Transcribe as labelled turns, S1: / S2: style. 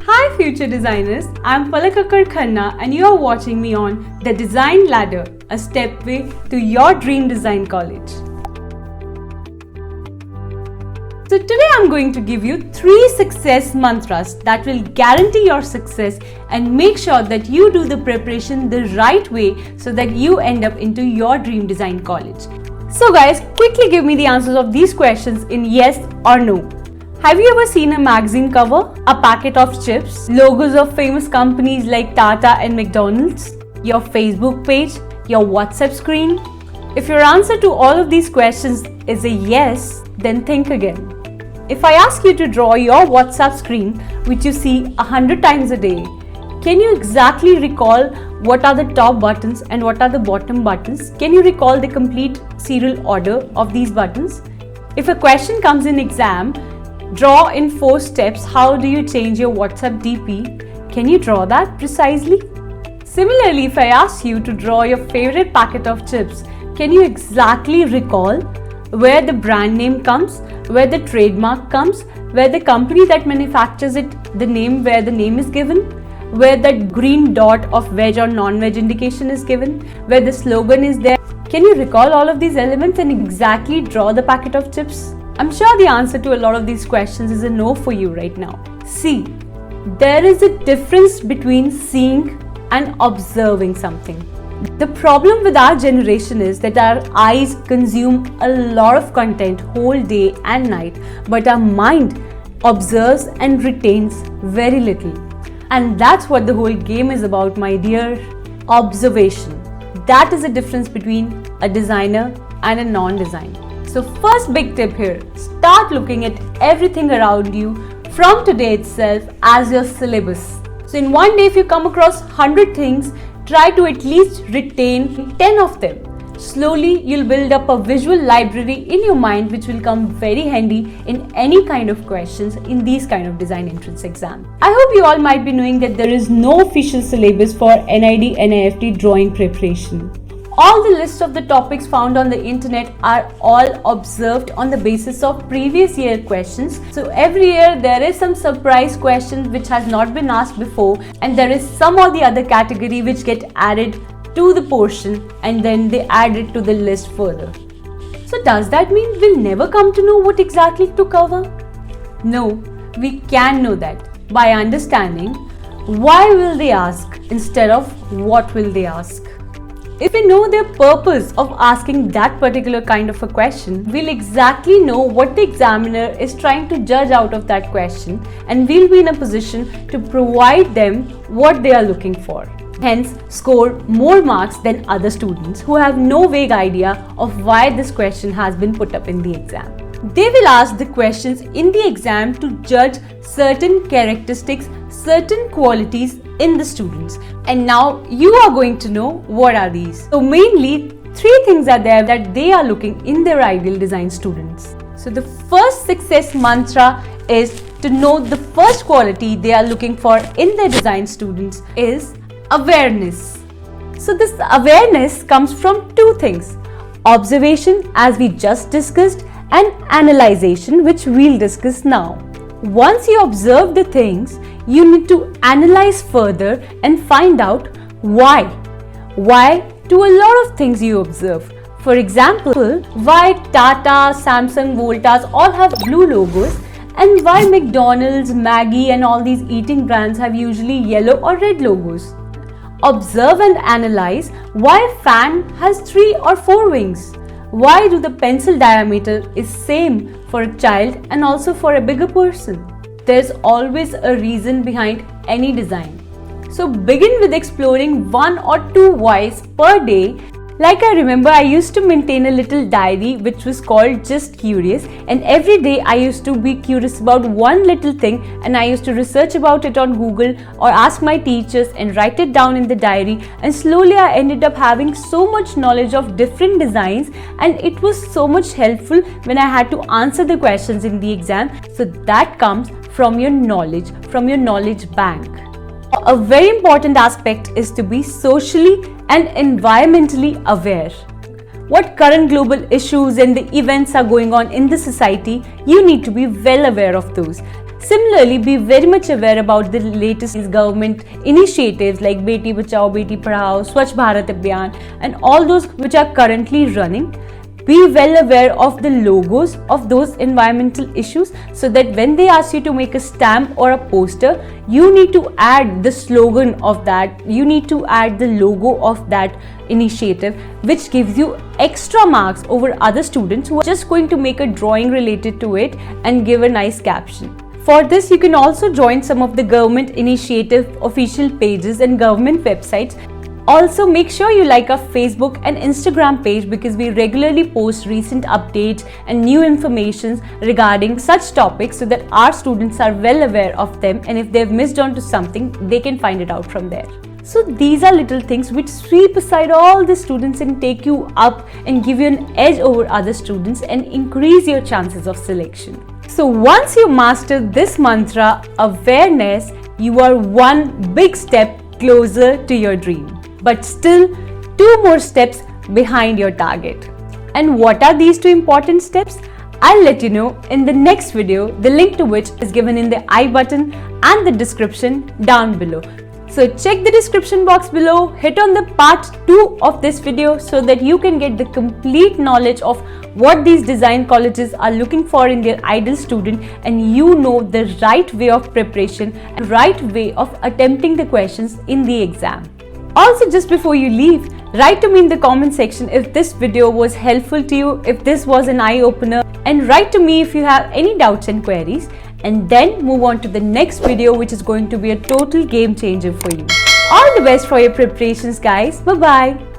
S1: Hi future designers, I'm Palakakar Khanna and you are watching me on The Design Ladder, a stepway to your dream design college. So today I'm going to give you 3 success mantras that will guarantee your success and make sure that you do the preparation the right way so that you end up into your dream design college. So guys, quickly give me the answers of these questions in yes or no. Have you ever seen a magazine cover, a packet of chips, logos of famous companies like Tata and McDonald's, your Facebook page, your WhatsApp screen? If your answer to all of these questions is a yes, then think again. If I ask you to draw your WhatsApp screen, which you see 100 times a day, can you exactly recall what are the top buttons and what are the bottom buttons? Can you recall the complete serial order of these buttons? If a question comes in exam, draw in 4 steps how do you change your WhatsApp DP, can you draw that precisely? Similarly, if I ask you to draw your favorite packet of chips, can you exactly recall where the brand name comes, where the trademark comes, where the company that manufactures it, the name where the name is given, where that green dot of veg or non-veg indication is given, where the slogan is there? Can you recall all of these elements and exactly draw the packet of chips? I'm sure the answer to a lot of these questions is a no for you right now. See, there is a difference between seeing and observing something. The problem with our generation is that our eyes consume a lot of content whole day and night, but our mind observes and retains very little. And that's what the whole game is about, my dear. Observation. That is the difference between a designer and a non-designer. So first big tip here, start looking at everything around you from today itself as your syllabus. So in one day, if you come across 100 things, try to at least retain 10 of them. Slowly, you'll build up a visual library in your mind which will come very handy in any kind of questions in these kind of design entrance exams. I hope you all might be knowing that there is no official syllabus for NID NIFT drawing preparation. All the list of the topics found on the internet are all observed on the basis of previous year questions. So every year there is some surprise questions which has not been asked before, and there is some or the other category which get added to the portion and then they add it to the list further. So does that mean we'll never come to know what exactly to cover? No, we can know that by understanding why will they ask instead of what will they ask. If we know their purpose of asking that particular kind of a question, we'll exactly know what the examiner is trying to judge out of that question, and we'll be in a position to provide them what they are looking for. Hence, score more marks than other students who have no vague idea of why this question has been put up in the exam. They will ask the questions in the exam to judge certain characteristics, certain qualities in the students. And now you are going to know what are these. So mainly 3 things are there that they are looking in their ideal design students. So the first success mantra is to know the first quality they are looking for in their design students is awareness. So this awareness comes from 2 things: observation, as we just discussed, and analyzation, which we'll discuss now. Once you observe the things, you need to analyze further and find out why. Why to a lot of things you observe. For example, why Tata, Samsung, Voltas all have blue logos, and why McDonald's, Maggi and all these eating brands have usually yellow or red logos. Observe and analyze why fan has 3 or 4 wings. Why do the pencil diameter is same for a child and also for a bigger person? There's always a reason behind any design. So begin with exploring 1 or 2 whys per day. Like I remember, I used to maintain a little diary which was called Just Curious, and every day I used to be curious about one little thing and I used to research about it on Google or ask my teachers and write it down in the diary, and slowly I ended up having so much knowledge of different designs, and it was so much helpful when I had to answer the questions in the exam. So that comes from your knowledge bank. A very important aspect is to be socially and environmentally aware. What current global issues and the events are going on in the society, you need to be well aware of those. Similarly, be very much aware about the latest government initiatives like Beti Bachao, Beti Padhao, Swachh Bharat Abhiyan, and all those which are currently running. Be well aware of the logos of those environmental issues, so that when they ask you to make a stamp or a poster, you need to add the slogan of that, you need to add the logo of that initiative, which gives you extra marks over other students who are just going to make a drawing related to it and give a nice caption. For this, you can also join some of the government initiative official pages and government websites. Also, make sure you like our Facebook and Instagram page, because we regularly post recent updates and new information regarding such topics, so that our students are well aware of them, and if they've missed on to something, they can find it out from there. So these are little things which sweep aside all the students and take you up and give you an edge over other students and increase your chances of selection. So once you master this mantra, awareness, you are one big step closer to your dream. But still 2 more steps behind your target. And what are these 2 important steps? I'll let you know in the next video, the link to which is given in the I button and the description down below. So check the description box below, hit on the part 2 of this video, so that you can get the complete knowledge of what these design colleges are looking for in their ideal student, and you know the right way of preparation and right way of attempting the questions in the exam. Also, just before you leave, write to me in the comment section if this video was helpful to you, if this was an eye-opener, and write to me if you have any doubts and queries, and then move on to the next video, which is going to be a total game changer for you. All the best for your preparations, guys. Bye-bye.